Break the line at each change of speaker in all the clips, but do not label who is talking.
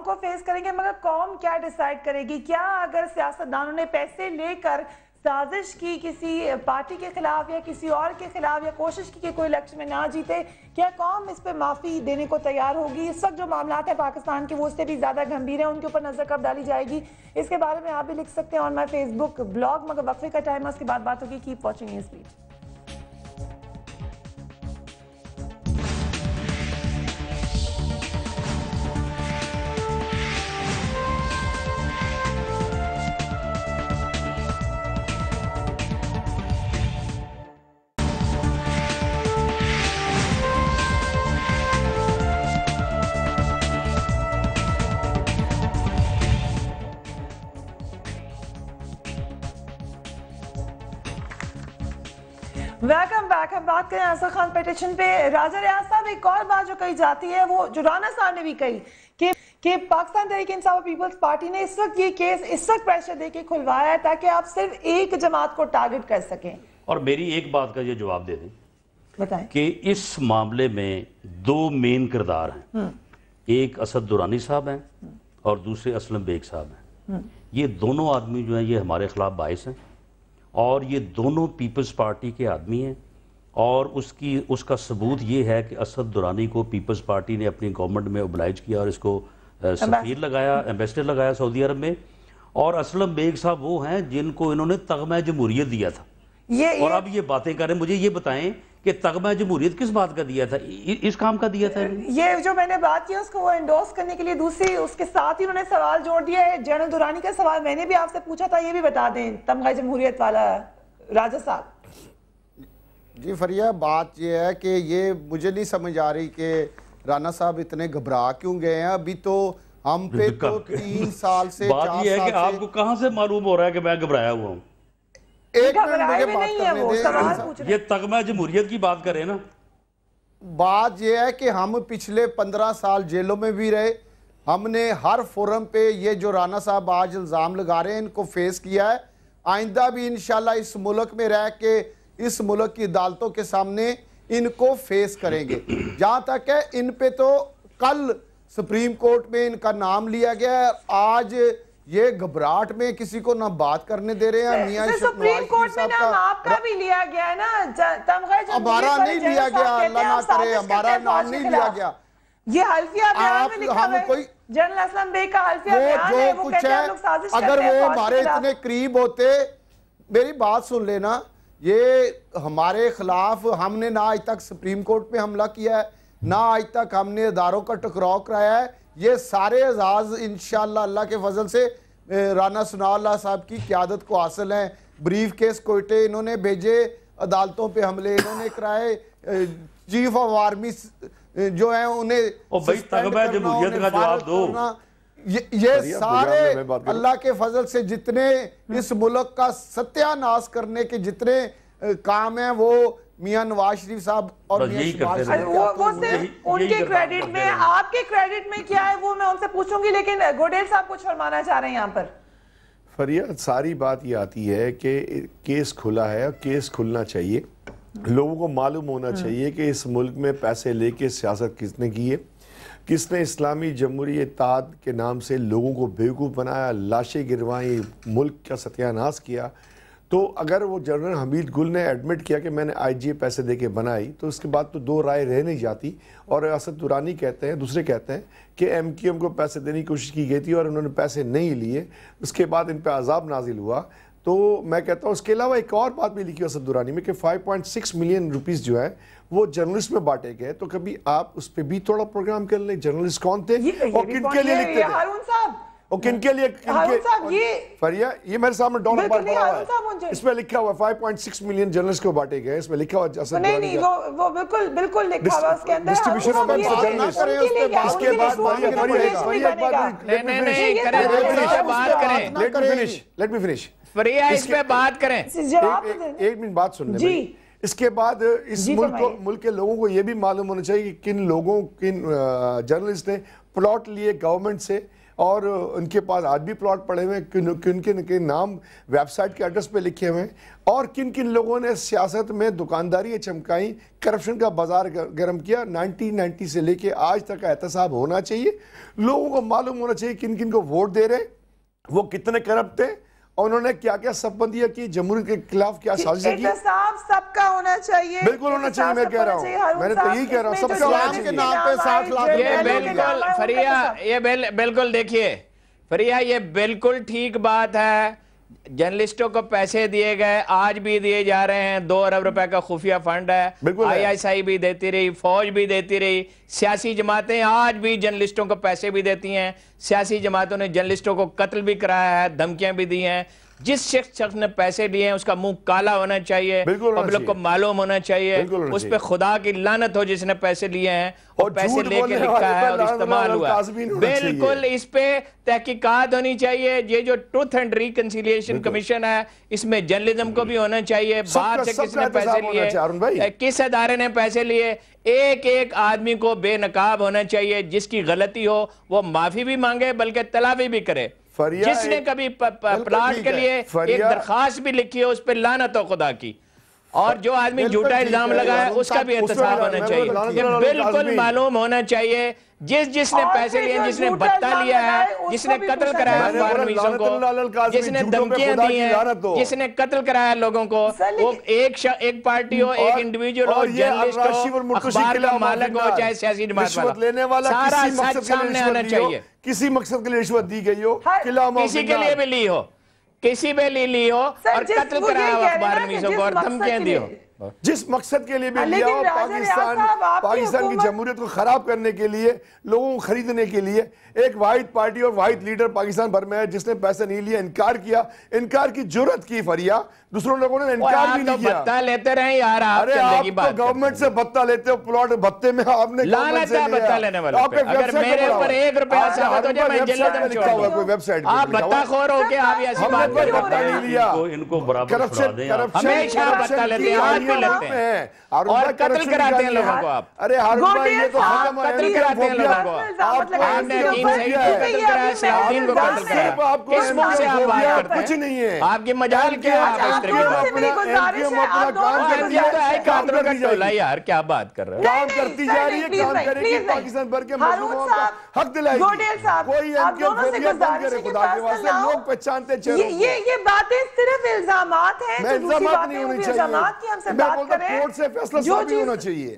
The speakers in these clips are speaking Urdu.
کو فیس کریں گے، مگر قوم کیا ڈیسائیڈ کرے گی؟ کیا اگر سیاستدانوں نے پیسے لے کر سازش کی کسی پارٹی کے خلاف یا کسی اور کے خلاف، یا کوشش کی کہ کوئی الیکشن میں نہ جیتے، کیا قوم اس پہ معافی دینے کو تیار ہوگی؟ اس وقت جو معاملات ہیں پاکستان کے وہ اس سے بھی زیادہ گھمبیر ہیں، ان کے اوپر نظر کب ڈالی جائے گی؟ اس کے بارے میں آپ بھی لکھ سکتے ہیں آن مائی فیس بک بلاگ، مگر وقفے کا ٹائم ہے، اس کے بعد بات ہوگی۔ Keep watching News Beat. Welcome back. ہم بات کریں اصغر خان پیٹیشن پہ۔ راجہ ریاض صاحب، ایک اور بات جو کہی جاتی ہے وہ جو رانا صاحب نے بھی کہی کہ پاکستان تحریک انصاف پیپلز پارٹی نے اس وقت یہ کیس اس وقت پریشر دے کے کھلوایا ہے تاکہ آپ صرف ایک جماعت کو ٹارگٹ کر سکیں۔
اور میری ایک بات کا یہ جواب دے دیں
بتائیں
کہ اس معاملے میں دو مین کردار ہیں، ایک اسد درانی صاحب ہیں اور دوسرے اسلم بیگ صاحب ہیں۔ یہ دونوں آدمی جو ہیں یہ ہمارے خلاف باعث ہیں، اور یہ دونوں پیپلز پارٹی کے آدمی ہیں، اور اس کا ثبوت یہ ہے کہ اسد درانی کو پیپلز پارٹی نے اپنی گورنمنٹ میں اوبلائج کیا اور اس کو سفیر لگایا، ایمبیسڈر لگایا سعودی عرب میں۔ اور اسلم بیگ صاحب وہ ہیں جن کو انہوں نے تغمہ جمہوریت دیا تھا، اور اب یہ باتیں کر رہے ہیں۔ مجھے یہ بتائیں کہ تغمہ جمہوریت کس بات کا دیا تھا؟ اس کام کا دیا تھا؟
یہ جو میں نے بات کی اس کو وہ انڈورس کرنے کے لیے دوسری اس کے ساتھ ہی انہوں نے سوال جوڑ دیا ہے۔ جنرل درانی کا سوال میں نے بھی آپ سے پوچھا تھا، یہ بھی بتا دیں تمغہ جمہوریت والا راجہ صاحب۔
جی فریہ، بات یہ ہے کہ یہ مجھے نہیں سمجھ آ رہی کہ رانا صاحب اتنے گھبرا کیوں گئے ہیں؟ ابھی تو ہم پہ تو 3 سال سے 4
بات
سال
یہ ہے
سے
کہ آپ کو کہاں سے معلوم ہو رہا ہے کہ میں گھبرایا ہوا ہوں؟
ایک منٹ مجھے بات کرنے دیں۔
یہ تغمہ جمہوریت کی بات کریں نا۔
بات یہ ہے کہ ہم پچھلے 15 سال جیلوں میں بھی رہے، ہم نے ہر فورم پہ یہ جو رانا صاحب آج الزام لگا رہے ہیں ان کو فیس کیا ہے۔ آئندہ بھی انشاءاللہ اس ملک میں رہ کے اس ملک کی عدالتوں کے سامنے ان کو فیس کریں گے۔ جہاں تک ہے ان پہ تو کل سپریم کورٹ میں ان کا نام لیا گیا ہے، آج یہ گھبراہٹ میں کسی کو نہ بات کرنے دے رے ہیں۔ میاں
سپریم کورٹ میں نام آپ کا بھی لیا گیا ہے نا، تمغہ جمہوریت
ہمارا نہیں لیا گیا، اللہ نہ کرے ہمارا نام نہیں لیا گیا۔
یہ حلفیہ بیان میں لکھا ہے، جنرل اسلم بیگ کا حلفیہ بیان ہے، وہ کہتے ہیں ہم لوگ سازش کرتے ہیں۔
اگر وہ ہمارے اتنے قریب ہوتے، میری بات سن لینا، یہ ہمارے خلاف ہم نے نہ آج تک سپریم کورٹ پہ حملہ کیا ہے، نہ آج تک ہم نے اداروں کا ٹکراؤ کرایا ہے۔ یہ سارے اعزاز انشاءاللہ اللہ کے فضل سے رانا ثناء اللہ صاحب کی قیادت کو حاصل ہیں۔ بریف کیس کوئٹے انہوں نے بھیجے، عدالتوں پہ حملے انہوں نے کرائے، چیف آف آرمی جو ہیں انہیں
تغمہ جمہوریت کا جواب دو۔
یہ سارے اللہ کے فضل سے جتنے اس ملک کا ستیہ ناس کرنے کے جتنے کام ہیں وہ میاں نواز شریف صاحب اور میاں شہباز شریف
وہ صرف ان کے کریڈٹ میں، آپ کے کریڈٹ میں کیا ہے وہ میں ان سے پوچھوں گی، لیکن گوڈیل صاحب کچھ فرمانا چاہ رہے ہیں یہاں پر۔
فریہ، ساری بات یہ آتی ہے کہ کیس کھلا ہے اور کیس کھلنا چاہیے، لوگوں کو معلوم ہونا چاہیے کہ اس ملک میں پیسے لے کے سیاست کس نے کی ہے، کس نے اسلامی جمہوری اتحاد کے نام سے لوگوں کو بیوقوف بنایا، لاشیں گروائیں، ملک کا ستیہ ناس کیا۔ تو اگر وہ جنرل حمید گل نے ایڈمٹ کیا کہ میں نے آئی جی پیسے دے کے بنائی، تو اس کے بعد تو دو رائے رہ نہیں جاتی۔ اور اسد درانی کہتے ہیں، دوسرے کہتے ہیں کہ ایم کیو ایم کو پیسے دینے کی کوشش کی گئی تھی اور انہوں نے پیسے نہیں لیے، اس کے بعد ان پہ عذاب نازل ہوا۔ تو میں کہتا ہوں اس کے علاوہ ایک اور بات بھی لکھی اسد درانی میں کہ 5.6 ملین روپیز جو ہے وہ جرنلسٹ میں بانٹے گئے۔ تو کبھی آپ اس پہ بھی تھوڑا پروگرام کر لیں، جرنلسٹ کون تھے اور کن کے لیے لکھتے تھے،
ہارون صاحب
اور کن کے لیے۔ فریہ، یہ میرے سامنے ڈالر بار پڑا ہوا ہے، اس میں لکھا ہوا 5.6 ملین جرنلسٹ کو بانٹے گئے، اس میں لکھا ہوا اسد درانی کا۔
وہ بالکل لکھا ہوا اس کے اندر
ڈسٹریبیوشن آف جرنلسٹ۔ اس کے بعد لیٹ می فنش
فریہ، اس پہ بات کریں،
ایک منٹ بات سن لیں۔ اس کے بعد اس ملک کے لوگوں کو یہ بھی معلوم ہونا چاہیے کہ کن لوگوں، کن جرنلسٹ نے پلاٹ لیے گورنمنٹ سے اور ان کے پاس آج بھی پلاٹ پڑے ہوئے ہیں, کن کے نام ویب سائٹ کے ایڈریس پہ لکھے ہوئے ہیں, اور کن کن لوگوں نے سیاست میں دکانداری چمکائیں, کرپشن کا بازار گرم کیا. 1990 سے لے کے آج تک کا احتساب ہونا چاہیے, لوگوں کو معلوم ہونا چاہیے کن کن کو ووٹ دے رہے, وہ کتنے کرپٹ تھے, اور انہوں نے کیا کیا سب بندیاں کی, جمہوریت کے خلاف کیا سازشیں کی.
احتساب سب کا ہونا چاہیے,
بالکل ہونا چاہیے, میں کہہ رہا ہوں, میں نے تو یہی کہہ رہا ہوں, سب کا ہونا
اسلام کے نام پہ 60 لاکھ
یہ بالکل فریہ, یہ بالکل دیکھیے فریہ, یہ بالکل ٹھیک بات ہے. جرنلسٹوں کو پیسے دیے گئے, آج بھی دیے جا رہے ہیں, 2 ارب روپے کا خفیہ فنڈ ہے, ISI بھی دیتی رہی, فوج بھی دیتی رہی, سیاسی جماعتیں آج بھی جرنلسٹوں کو پیسے بھی دیتی ہیں, سیاسی جماعتوں نے جرنلسٹوں کو قتل بھی کرایا ہے, دھمکیاں بھی دی ہیں. جس شخص نے پیسے دیے ہیں اس کا منہ کالا ہونا چاہیے, پبلک کو معلوم ہونا چاہیے, اس پہ خدا کی لعنت ہو جس نے پیسے لیے ہیں اور پیسے لے کے لکھا ہے اور استعمال ہوا ہے. بالکل اس پہ تحقیقات ہونی چاہیے. یہ جو ٹروتھ اینڈ ریکنسیلیشن کمیشن ہے, اس میں جرنلزم کو بھی ہونا چاہیے, باہر سے کس نے پیسے لیے, کس ادارے نے پیسے لیے, ایک ایک آدمی کو بے نقاب ہونا چاہیے. جس کی غلطی ہو وہ معافی بھی مانگے بلکہ تلافی بھی کرے. جس نے کبھی پلاٹ کے لیے ایک درخواست بھی لکھی ہے اس پہ لعنت ہو خدا کی, اور جو آدمی جھوٹا الزام لگایا ہے اس کا بھی احتساب ہونا چاہیے. یہ بالکل معلوم ہونا چاہیے جس نے پیسے لیے, جس نے بتہ لیا ہے, جس نے قتل کرایا اخبار نویسوں کو, جس نے دھمکیاں دی ہیں, جس نے قتل کرایا لوگوں کو, وہ ایک پارٹی ہو, ایک انڈیویجول ہو, جرنلسٹ ہو, اخبار کا مالک ہو, چاہے سیاسی جماعت والا, سارا سچ سامنے آنا چاہیے.
کسی مقصد کے لیے رشوت دی گئی ہو,
کسی کے لیے بھی لی ہو, کسی بھی لی ہو, اور قتل کرایا ہو اخبار نویسوں کو اور دھمکیاں دی ہو,
جس مقصد کے لیے بھی لیا ہو, پاکستان کی جمہوریت کو خراب کرنے کے لیے, لوگوں کو خریدنے کے لیے. ایک واحد پارٹی اور واحد لیڈر پاکستان بھر میں ہے جس نے پیسے نہیں لیا, انکار کیا, انکار کی جرت کی فریہ. دوسروں لوگوں نے انکار بھی نہیں کیا.
بتہ لیتے رہے یار, آپ چلنے کی بات.
آپ تو گورنمنٹ سے بتہ لیتے ہو, پلاٹ بتہ میں آپ نے گورنمنٹ سے لیا.
بتہ لینے والے پہ اگر میرے اوپر 1 روپیہ ثابت ہو جائے میں جلد چھوڑ دوں. آپ بتہ خور ہو کے آپ ایسی بات
پر بتہ نہیں لیا.
ان کو برابر چھوڑا دیں.
ہمیشہ بتہ لیتے ہیں, آج بھی لیتے ہیں, اور قتل کراتے ہیں لوگوں کو. آپ
ارے ہارون بھائی یہ تو ختم ہے,
قتل کراتے ہیں لوگوں کو. آپ نے دین صحیح کو قتل کرایا, سلاطین کو قتل کرایا. کس منہ سے آپ بات کرتے ہیں؟
کچھ نہیں ہے.
آپ کی مجال کیا ہے, آپ اس طرح کی بات یار, کیا بات کر رہے ہیں؟
کام کرتی جا رہی ہے, کام کرے گی پاکستان بھر کے مظلوموں کا حق دلائے گی. کوئی ایم کیو فوبیا بند کرے خدا کے واسطے, لوگ پہچانتے چہروں کو.
یہ باتیں صرف الزامات ہیں,
میں الزامات نہیں ہونی چاہیے, میں بولتا کورٹ سے فیصلہ ثابت ہونا چاہیے.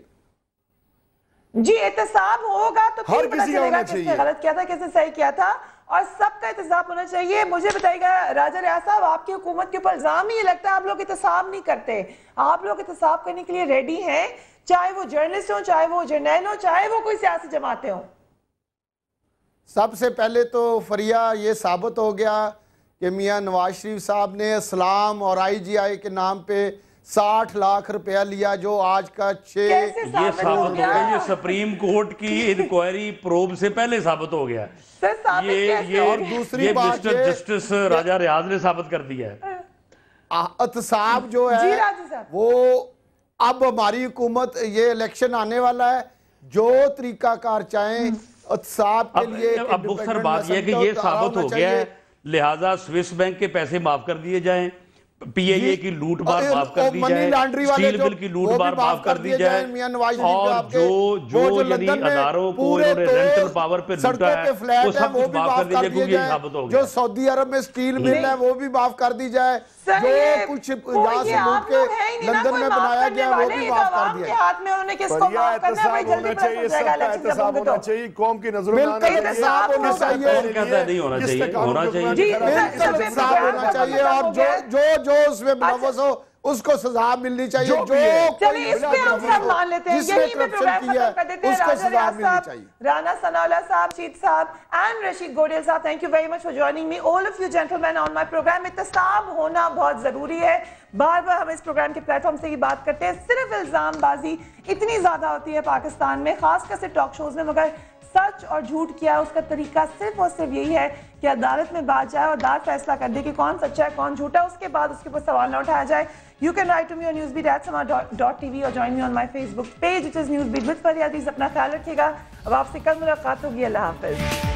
جی احتساب ہوگا تو
ہر کسی کا ہونا چاہیے,
کس نے غلط کیا تھا, کس نے صحیح کیا تھا, اور سب کا احتساب ہونا چاہیے. مجھے بتائیے گا راجہ ریاض صاحب, آپ کی حکومت کے اوپر الزام ہی یہ لگتا ہے آپ لوگ احتساب نہیں کرتے. آپ لوگ احتساب کرنے کے لیے ریڈی ہیں, چاہے وہ جرنلسٹ ہوں, چاہے وہ جرنیل ہوں, چاہے وہ کوئی سیاسی جماعتیں ہوں.
سب سے پہلے تو فریہ یہ ثابت ہو گیا کہ میاں نواز شریف صاحب نے اسلام اور IGI کے نام پہ 60 لاکھ روپیہ لیا, جو آج کا 6
کیسے
یہ
ثابت
ثابت
ہو
ہو گیا,
گیا؟
یہ سپریم کورٹ کی انکوائری پروب سے پہلے ثابت ہو گیا.
سر ثابت کیسے؟
اور دوسری بات
مسٹر جسٹس راجہ ریاض نے ثابت کر دیا ہے.
احتساب جو ہے
جی راجہ صاحب,
وہ اب ہماری حکومت, یہ الیکشن آنے والا ہے, جو طریقہ کار چاہیں احتساب کے لیے.
اب مختصر بات یہ ہے کہ یہ ثابت ہو گیا ہے, لہٰذا سوئس بینک کے پیسے معاف کر دیے جائیں, PIA کی لوٹ بار معاف کر دی جائے, سٹیل بل کی لوٹ بار معاف کر دی جائے, اور جو یعنی اداروں کو انہوں نے رینٹل پاور پہ لوٹا ہے وہ سب کچھ معاف کر دی جائے, کیونکہ یہ ثابت ہو گیا.
جو سعودی عرب میں سٹیل مل ہے وہ بھی معاف کر دی جائے, جو کچھ یہاں سے لوٹ کے لندن میں بنایا گیا وہ بھی معاف کر دیا.
ہاتھ میں انہوں نے کس کو معاف کرنا ہے, بھائی جلدی پڑھ سکتے گا الیکشن جب ہوں گے تو.
ہونا چاہیے, قوم کی نظروں میں آنا چاہیے,
احتساب ہونا چاہیے,
کہتا ہے نہیں ہونا چاہیے, ہونا چاہیے.
احتساب ہونا چاہیے, اور جو اس میں ملوث ہو اس کو سزا ملنی چاہیے. جو
چلیے اس پہ ہم سب مان لیتے ہیں, یہی میں پروگرام ختم کر دیتے ہیں. راجہ ریاض صاحب, رانا ثناء اللہ صاحب, شید صاحب and رشید گوڈیل صاحب, thank you very much for joining me, all of you gentlemen on my program. احتساب ہونا بہت ضروری ہے. بار بار ہم اس پروگرام کے پلیٹ فارم سے ہی بات کرتے ہیں, صرف الزام بازی اتنی زیادہ ہوتی ہے پاکستان میں, خاص کر سے ٹاک شوز میں, مگر سچ اور جھوٹ کیا اس کا طریقہ صرف اور صرف یہی ہے کہ عدالت میں بات جائے اور عدالت فیصلہ کر دے کہ کون سچا ہے کون جھوٹا ہے, اس کے بعد اس کے اوپر سوال نہ اٹھایا جائے. You can write to me on newsbeat@sama.tv or join me on my Facebook page, which is Newsbeat with Faria Aziz. اپنا خیال رکھیے گا, اب آپ سے کل ملاقات ہوگی. اللہ حافظ.